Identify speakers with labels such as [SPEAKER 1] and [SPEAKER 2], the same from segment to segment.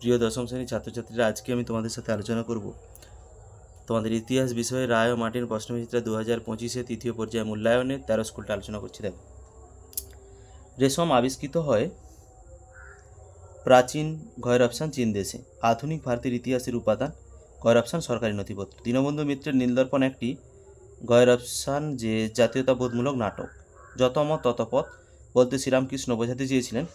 [SPEAKER 1] প্রিয় দশম শ্রেণীর ছাত্রছাত্রীরা, আজকে আমি তোমাদের সাথে আলোচনা করব তোমাদের ইতিহাস বিষয়ে রায় ও মার্টিন প্রশ্নবিচিত্রা 2025 তৃতীয় পর্যায়ে মূল্যায়নের 13 স্কুলটা আলোচনা করছি। দেখো, রেশম আবিষ্কৃত হয় প্রাচীন ঘয়ের অপশান চীন দেশে। আধুনিক ভারতের ইতিহাসের উপাদান ঘয়ের অপশান সরকারি নথিপত্র। দীনবন্ধু মিত্রের নীলদর্পণ একটি ঘয়ের অপশান যে জাতীয়তাবোধমূলক নাটক। যত মত তত পথ বলতে শ্রীরামকৃষ্ণ বোঝাতে চেয়েছিলেন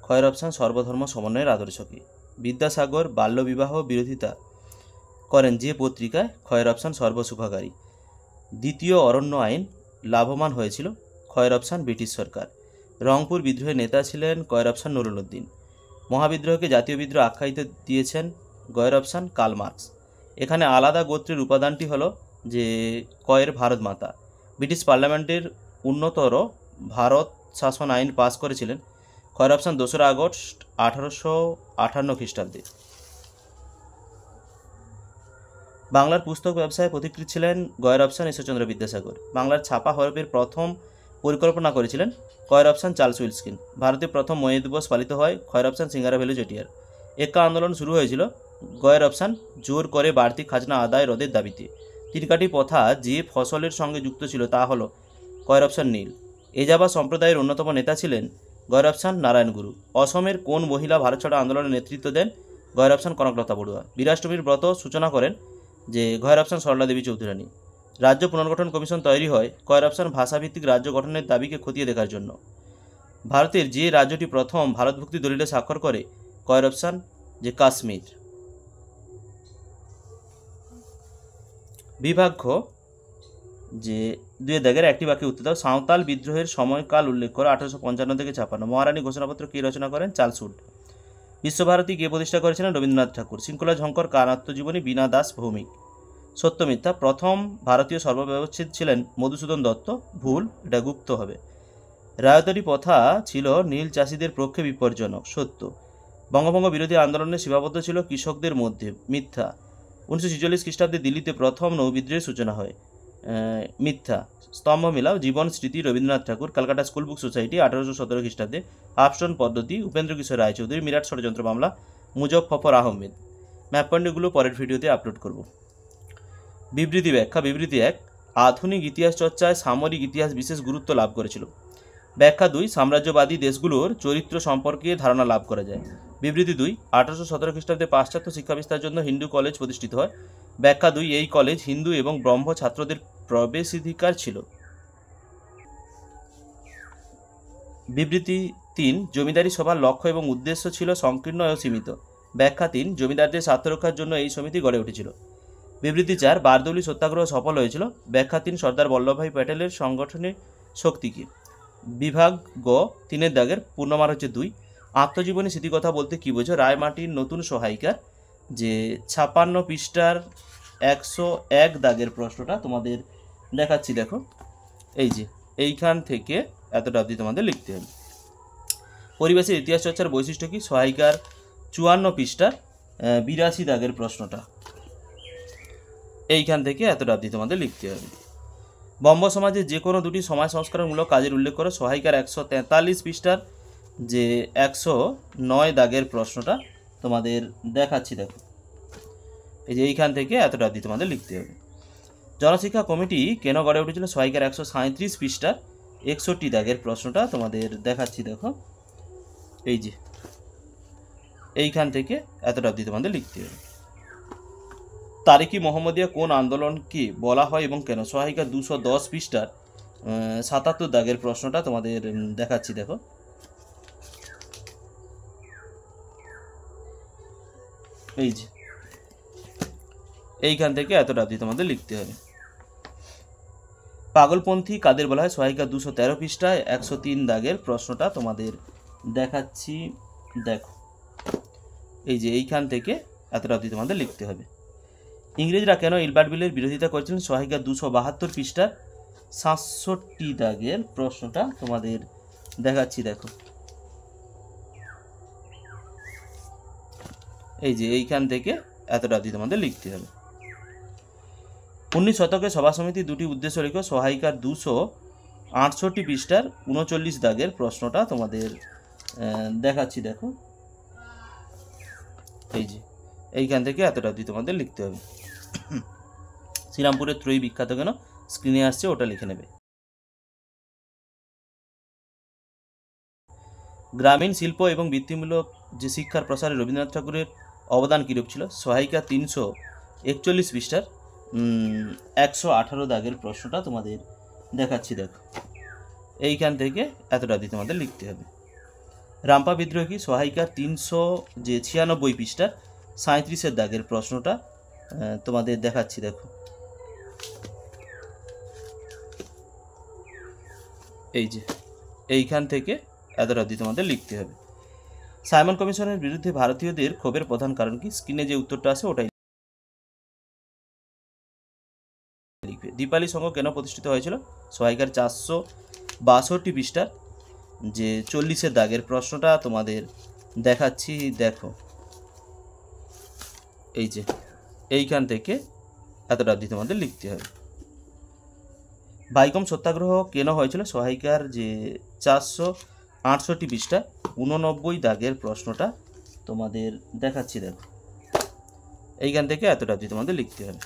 [SPEAKER 1] ক্ষয়ের অপশান সর্বধর্ম সমন্বয়ের আদর্শকে। বিদ্যাসাগর বাল্যবিবাহ বিরোধিতা করেন যে পত্রিকায় ক্ষয়ের অপশান সর্বসুখাকারী। দ্বিতীয় অরণ্য আইন লাভবান হয়েছিল ক্ষয়ের অপশান ব্রিটিশ সরকার। রংপুর বিদ্রোহের নেতা ছিলেন কয়ের অপশান নুরুল উদ্দিন। মহাবিদ্রোহকে জাতীয় বিদ্রোহ আখ্যায়িত দিয়েছেন গয়ের অপশান কার্ল মার্কস। এখানে আলাদা গোত্রের উপাদানটি হলো যে কয়ের ভারত মাতা। ব্রিটিশ পার্লামেন্টের উন্নতর ভারত শাসন আইন পাশ করেছিলেন ক্ষয়ের অপশান 2রা আগস্ট 1858 খ্রিস্টাব্দে। বাংলার পুস্তক ব্যবসায় পথিকৃৎ ছিলেন গয়ের অপশান ঈশ্বরচন্দ্র বিদ্যাসাগর। বাংলার ছাপা হরফের প্রথম পরিকল্পনা করেছিলেন কয়ের অপশান চার্লস উইলস্কিন। ভারতে প্রথম মে দিবস পালিত হয় ক্ষয়ের অপশান সিঙ্গারাভেলু চেটিয়ার। এক্কা আন্দোলন শুরু হয়েছিল গয়ের অপশান জোর করে বাড়তি খাজনা আদায় রোধের দাবিতে। তিনকাঠি প্রথা যে ফসলের সঙ্গে যুক্ত ছিল তা হলো কয়ের অপশান নীল। এজাবা সম্প্রদায়ের অন্যতম নেতা ছিলেন গয়ের অপশান নারায়ণ গুরু। অসমের কোন মহিলা ভারত ছাড়ো আন্দোলনের নেতৃত্ব দেন গয়ের অপশান কনকলতা বড়ুয়া। বীরাষ্টমীর ব্রত সূচনা করেন যে গয়ের অপশান সরলা দেবী চৌধুরানী। রাজ্য পুনর্গঠন কমিশন তৈরি হয় কয়ের অপশান ভাষাভিত্তিক রাজ্য গঠনের দাবিকে খতিয়ে দেখার জন্য। ভারতের যে রাজ্যটি প্রথম ভারতভুক্তি দলিলে স্বাক্ষর করে কয়ের অপশান যে কাশ্মীর। বিভাগ্য যে 2 দাগের একটি বাক্যে উত্তর দাও। সাঁওতাল বিদ্রোহের সময়কাল উল্লেখ করো 1855 থেকে 56। মহারানী ঘোষণাপত্র কে রচনা করেন? Charles would. বিশ্বভারতী কে প্রতিষ্ঠা করেছিলেন? রবীন্দ্রনাথ ঠাকুর। শৃঙ্খলা ঝঙ্কর কার আত্মজীবনী? বীণা দাস ভৌমিক। সত্য মিথ্যা? প্রথম ভারতীয় সর্বব্যবচ্ছেদ ছিলেন মধুসূদন দত্ত। ভুল, এটা গুপ্ত হবে। রায়তরি প্রথা ছিল নীল চাষিদের পক্ষে বিপজ্জনক। সত্য। বঙ্গভঙ্গ বিরোধী আন্দোলনে সীমাবদ্ধ ছিল কৃষকদের মধ্যে। মিথ্যা। 1946 খ্রিস্টাব্দে দিল্লিতে প্রথম নৌবিদ্রোহের সূচনা হয়। মিথ্যা। স্তম্ভ মিলাও জীবন স্মৃতি রবীন্দ্রনাথ ঠাকুর। ক্যালকাটা স্কুল বুক সোসাইটি 1817 খ্রিস্টাব্দে। আপস্টোন পদ্ধতি উপেন্দ্র কিশোর রায়চৌধুরী। মিরাট ষড়যন্ত্র মামলা মুজফফর আহমেদ। ম্যাপ পয়েন্টগুলো পরের ভিডিওতে আপলোড করব। বিবৃতি ব্যাখ্যা। বিবৃতি 1, আধুনিক ইতিহাস চর্চায় সামরিক ইতিহাস বিশেষ গুরুত্ব লাভ করেছিল। ব্যাখ্যা 2, সাম্রাজ্যবাদী দেশগুলোর চরিত্র সম্পর্কে ধারণা লাভ করা যায়। বিবৃতি 2, 1817 খ্রিস্টাব্দে পাশ্চাত্য শিক্ষা বিস্তারের জন্য হিন্দু কলেজ প্রতিষ্ঠিত হয়। ব্যাখ্যা 2, এই কলেজ হিন্দু এবং ব্রহ্ম ছাত্রদের প্রবেশাধিকার ছিল। বিবৃতি 3, জমিদারি সভার লক্ষ্য এবং উদ্দেশ্য ছিল সংকীর্ণ ও সীমিত। ব্যাখ্যা 3, জমিদারদের স্বার্থ রক্ষার জন্য এই সমিতি গড়ে উঠেছিল। বিবৃতি 4, বারদৌলি সত্যাগ্রহ সফল হয়েছিল। ব্যাখ্যা 3, সর্দার বল্লভভাই প্যাটেলের সাংগঠনিক শক্তি কি? বিভাগ গ 3 দাগের পূর্ণমান হচ্ছে 2। আত্মজীবনী স্মৃতিকথা বলতে কি বোঝো? রায় মার্টিন নতুন সহায়িকার যে 56 পৃষ্ঠার 101 দাগের প্রশ্নটা তোমাদের দেখাচ্ছি। দেখো, এই যে এইখান থেকে এতটা অবধি তোমাদের লিখতে হবে। পরিবেশের ইতিহাস চর্চার বৈশিষ্ট্য কি? সহায়িকার 54 পৃষ্ঠার 82 দাগের প্রশ্নটা এইখান থেকে এতটা অবধি তোমাদের লিখতে হবে। বঙ্গ সমাজে যে কোনো দুটি সমাজ সংস্কারমূলক কাজের উল্লেখ করো। সহায়িকার 143 পৃষ্ঠার যে 109 দাগের প্রশ্নটা তোমাদের দেখাচ্ছি। দেখো, এই যে এইখান থেকে এতটা অবধি তোমাদের লিখতে হবে। জনশিক্ষা কমিটি কেন গড়ে উঠেছিল? সহায়িকার 137 পৃষ্ঠার 61 দাগের প্রশ্নটা তোমাদের দেখাচ্ছি। দেখো, এই যে এইখান থেকে এতটা অবধি তোমাদের লিখতে হবে। তারিখি মোহাম্মদিয়া কোন আন্দোলনকে বলা হয় এবং কেন? সহায়িকা 210 পৃষ্ঠার 77 দাগের প্রশ্নটা তোমাদের দেখাচ্ছি। দেখো, এই যে এইখান থেকে এতটা অবধি তোমাদের লিখতে হবে। পাগলপন্থী কাদের বলা হয়? সহায়িকা 213 পৃষ্ঠায় 103 দাগের প্রশ্নটা তোমাদের দেখাচ্ছি। দেখো, এই যে এইখান থেকে এতটা অবধি তোমাদের লিখতে হবে। ইংরেজরা কেন ইলবার্ট বিলের বিরোধিতা করেছিলেন? সহায়িকা 272 পৃষ্ঠার 67 দাগের প্রশ্নটা তোমাদের দেখাচ্ছি। দেখো, এই যে এইখান থেকে এতটা অবধি তোমাদের লিখতে হবে। 19 শতকে সভা সমিতি দুটি উদ্দেশ্য রেখে সহায়িকার 268 পৃষ্ঠার 39 দাগের প্রশ্নটা তোমাদের দেখাচ্ছি। দেখো, এই যে এইখান থেকে এতটা অবধি তোমাদের লিখতে হবে। শ্রীরামপুরের ত্রয়ী বিখ্যাত কেন স্ক্রিনে আসছে, ওটা লিখে নেবে। গ্রামীণ শিল্প এবং বৃত্তিমূলক যে শিক্ষার প্রসারে রবীন্দ্রনাথ ঠাকুরের অবদান কীরূপ ছিল, সহায়িকা 341 পৃষ্ঠার 118 দাগের প্রশ্নটা তোমাদের দেখাচ্ছি, দেখো। এইখান থেকে এতটা অবধি তোমাদের লিখতে হবে। রামপা বিদ্রোহ কি, সহায়িকার 396 পৃষ্ঠার 37 দাগের প্রশ্নটা তোমাদের দেখাচ্ছি, দেখো। এই যে এইখান থেকে এতটা অবধি তোমাদের লিখতে হবে। সাইমন কমিশনের বিরুদ্ধে ভারতীয়দের ক্ষোভের প্রধান কারণ কি, স্ক্রিনে যে উত্তরটা আছে ওটাই লিখবে। দীপালি সংঘ কেন প্রতিষ্ঠিত হয়েছিল, সহায়িকার 462 পৃষ্ঠার যে 40 দাগের প্রশ্নটা তোমাদের দেখাচ্ছি, দেখো। এই যে এইখান থেকে এতটা অবধি তোমাদের লিখতে হবে। ভাইকম সত্যাগ্রহ কেন হয়েছিল, সহায়িকার যে 468 পৃষ্ঠা 89 দাগের প্রশ্নটা তোমাদের দেখাচ্ছি, দেখো। এইখান থেকে এতটা অবধি তোমাদের লিখতে হবে।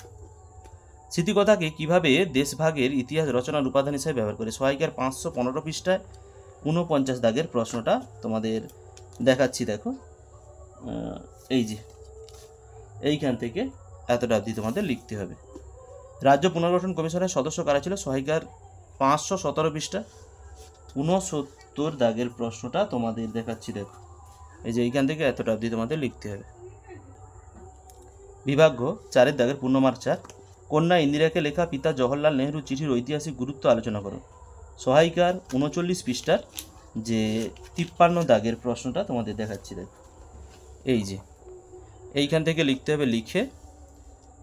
[SPEAKER 1] স্মৃতিকথাকে কিভাবে দেশভাগের ইতিহাস রচনার উপাদান হিসেবে ব্যবহার করে, সহায়িকার 515 পৃষ্ঠায় 49 দাগের প্রশ্নটা তোমাদের দেখাচ্ছি, দেখো। এই যে এইখান থেকে এতটা অবধি তোমাদের লিখতে হবে। রাজ্য পুনর্গঠন কমিশনের সদস্য কারা ছিল, সহায়িকার 517 পৃষ্ঠা 69 দাগের প্রশ্নটা তোমাদের দেখাচ্ছি, দেখো। এই যে এইখান থেকে এতটা অবধি তোমাদের লিখতে হবে। বিভাগ্য 4 দাগের পূর্ণমার 4, কন্যা ইন্দিরাকে লেখা পিতা জওহরলাল নেহরু চিঠির ঐতিহাসিক গুরুত্ব আলোচনা করো, সহায়িকার 39 পৃষ্ঠার যে 53 দাগের প্রশ্নটা তোমাদের দেখাচ্ছি, দেখো। এই যে এইখান থেকে লিখতে হবে, লিখে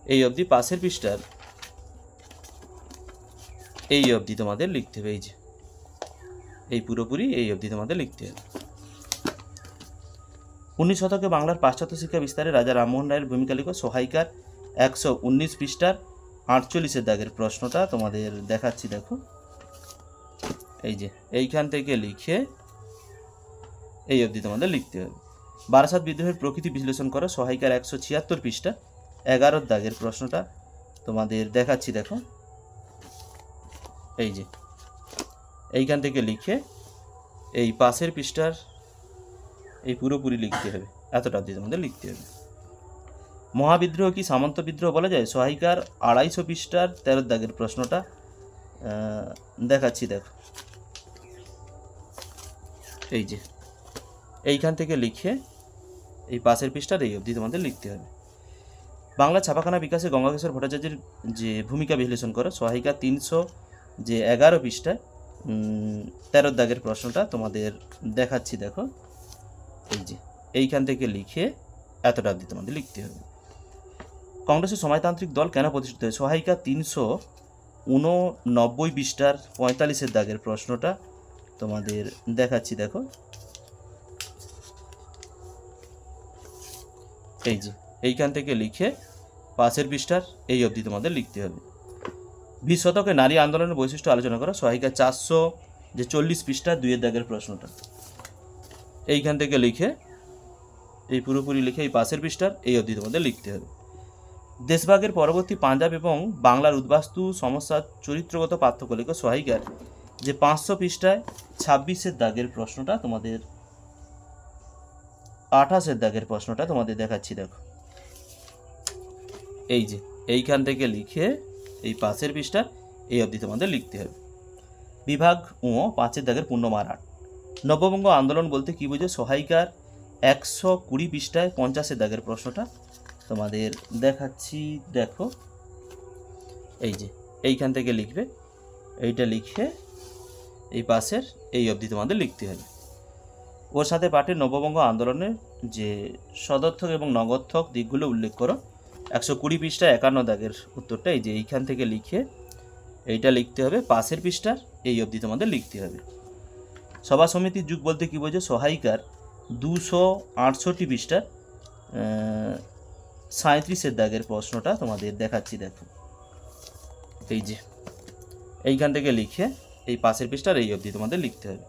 [SPEAKER 1] এই অবধি পাশের পৃষ্ঠার এই অবধি তোমাদের লিখতে হবে। এই যে এই পুরোপুরি এই অবধি তোমাদের লিখতে হবে। 19 শতকে বাংলার পাশ্চাত্য শিক্ষা বিস্তারে রাজা রামমোহন রায়ের ভূমিকা লিখো, সহায়িকার 119 পৃষ্ঠার 48 দাগের প্রশ্নটা তোমাদের দেখাচ্ছি, দেখো। এই যে এইখান থেকে লিখে এই অবধি তোমাদের লিখতে হবে। বারাসাত বিদ্রোহের প্রকৃতি বিশ্লেষণ করো, সহায়িকার 176 পৃষ্ঠা 11 দাগের প্রশ্নটা তোমাদের দেখাচ্ছি, দেখো। এই যে এইখান থেকে লিখে এই পাশের পৃষ্ঠার এই পুরোপুরি লিখতে হবে, এতটা অবধি তোমাদের লিখতে হবে। মহাবিদ্রোহ কি সামন্ত বিদ্রোহ বলা যায়, সহায়িকার 250 পৃষ্ঠার 13 দাগের প্রশ্নটা দেখাচ্ছি, দেখো। এই যে এইখান থেকে লিখে এই পাশের পৃষ্ঠার এই অবধি তোমাদের লিখতে হবে। বাংলা ছাপাখানা বিকাশে গঙ্গাকেশর ভট্টাচার্যের যে ভূমিকা বিশ্লেষণ করো, সহায়িকা 311 পৃষ্ঠায় 13 দাগের প্রশ্নটা তোমাদের দেখাচ্ছি, দেখো। এই যে এইখান থেকে লিখে এতটা অবধি তোমাদের লিখতে হবে। কংগ্রেসের সমাজতান্ত্রিক দল কেন প্রতিষ্ঠিত হয়, সহায়িকা 389 পৃষ্ঠার 45 দাগের প্রশ্নটা তোমাদের দেখাচ্ছি, দেখো। এই যে এইখান থেকে লিখে পাশের পৃষ্ঠার এই অবধি তোমাদের লিখতে হবে। 20 শতকে নারী আন্দোলনের বৈশিষ্ট্য আলোচনা করো, সহায়িকা 440 পৃষ্ঠা 2 দাগের প্রশ্নটা এইখান থেকে লিখে এই পুরোপুরি লিখে এই পাশের পৃষ্ঠার এই অবধি তোমাদের লিখতে হবে। দেশভাগের পরবর্তী পাঞ্জাব এবং বাংলার উদ্বাস্তু সমস্যার চরিত্রগত পার্থক্য লেখো, সহায়িকার যে 500 পৃষ্ঠায় 26 দাগের প্রশ্নটা তোমাদের 28 দাগের প্রশ্নটা তোমাদের দেখাচ্ছি, দেখো। এই যে এইখান থেকে লিখে এই পাশের পৃষ্ঠার এই অবধি তোমাদের লিখতে হবে। বিভাগ 5 দাগের পূর্ণমার 8, নববঙ্গ আন্দোলন বলতে কী বোঝো, সহায়িকার 120 পৃষ্ঠায় 50 দাগের প্রশ্নটা তোমাদের দেখাচ্ছি, দেখো। এই যে এইখান থেকে লিখবে, এইটা লিখে এই পাশের এই অবধি তোমাদের লিখতে হবে। ওর সাথে পাঠের নববঙ্গ আন্দোলনের যে সদর্থক এবং নগর্থক দিকগুলো উল্লেখ করো, 120 পৃষ্ঠায় 51 দাগের উত্তরটা এই যে এইখান থেকে লিখে এইটা লিখতে হবে, পাশের পৃষ্ঠার এই অবধি তোমাদের লিখতে হবে। সভা সমিতির যুগ বলতে কী বোঝো, সহায়িকার 268 পৃষ্ঠার 37 দাগের প্রশ্নটা তোমাদের দেখাচ্ছি, দেখো। এই যে এইখান থেকে লিখে এই পাশের পৃষ্ঠার এই অবধি তোমাদের লিখতে হবে।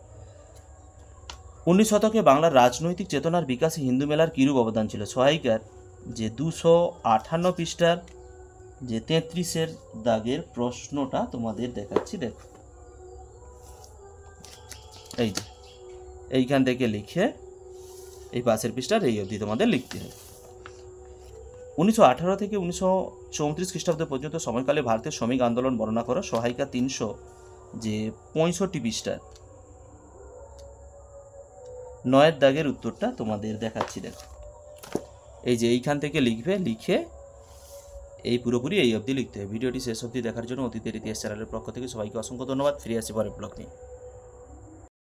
[SPEAKER 1] 19 শতকে বাংলার রাজনৈতিক চেতনার বিকাশে হিন্দু মেলার কিরূপ অবদান ছিল, সহায়িকার যে 258 পৃষ্ঠার যে 33-এর দাগের প্রশ্নটা তোমাদের দেখাচ্ছি। দেখো এই যে এইখান থেকে লিখে এই পাশের পৃষ্ঠার এই অবধি তোমাদের লিখতে হবে। 1918 থেকে 1934 খ্রিস্টাব্দ পর্যন্ত সময়কালে ভারতের শ্রমিক আন্দোলন বর্ণনা করো। সহায়িকা 300 যে 65 পৃষ্ঠার 9-এর দাগের উত্তরটা তোমাদের দেখাচ্ছি। দেখো এই যে এইখান থেকে লিখবে, লিখে এই পুরোপুরি এই অবধি লিখতে হবে। ভিডিওটি শেষ অবধি দেখার জন্য অতীতের ইতিহাস চ্যানেলের পক্ষ থেকে সবাইকে অসংখ্য ধন্যবাদ। ফিরে আসি পরের ব্লগ নিয়ে।